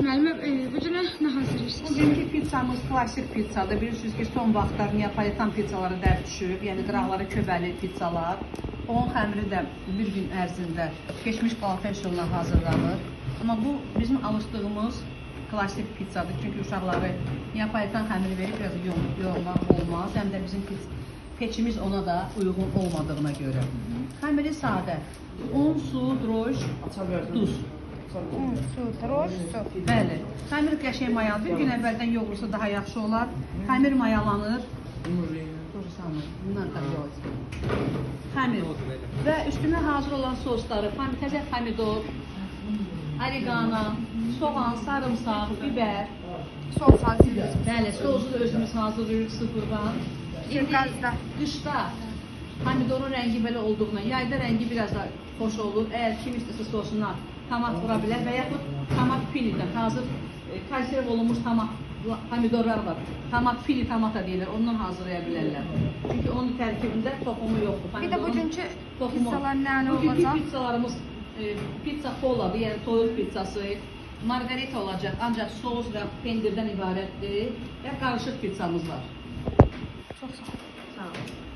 Müəllimə, bu günə nə hazırlayırsınız? Bugünkü pizzamız klasik pizzadır. Bilirsiniz ki, son vaxtlar Neapolitan pizzaları dərd düşüb. Yəni qıraqları köbəli pizzalar. Onun xəmiri də bir gün ərzində keçmiş qalafel üsuluna hazırlanır. Amma bu bizim alışdığımız klasik pizzadır. Çünki uşaqları Neapolitan xəmiri verib biraz yoğurmaq olmaz. Həm də bizim peçimiz ona da uyğun olmadığına görə. Xəmiri sadə. Un, su, droş, duz. Un, su, droş, su. Bəli. Xəmir qəşəng mayalı. Bir gün əvvəldən yoğursa daha yaxşı olar. Xəmir mayalanır. Bundan da yoğur. Xəmir. Və üstünə hazır olan sosları, təzə pomidor, oregano, soğan, sarımsaq, biber. Sos hazırlayırsınız. Bəli, sosu da özümüz hazırlayırıq sıfırdan. Qazda. Qışda pomidorun rəngi belə olduğuna, yayda rəngi biraz da xoş olur. Əgər kim istəsə sosuna tomat vura bilər və yaxud tomat pilidən, hazır konserv olunmuş pomidorlar var. Tomat pili tomata deyilir, ondan hazırlaya bilərlər. Çünki onun tərkibində toxumu yoxdur. Bir də bugünkü pizzalar nə olacaq? Bugünkü pizzalarımız pizza poladır, yəni toyuq pizzası, margarita olacaq, ancaq sos və pendirdən ibarətdir və qarışıq pizzamız var. Çox sağ olun. Sağ olun.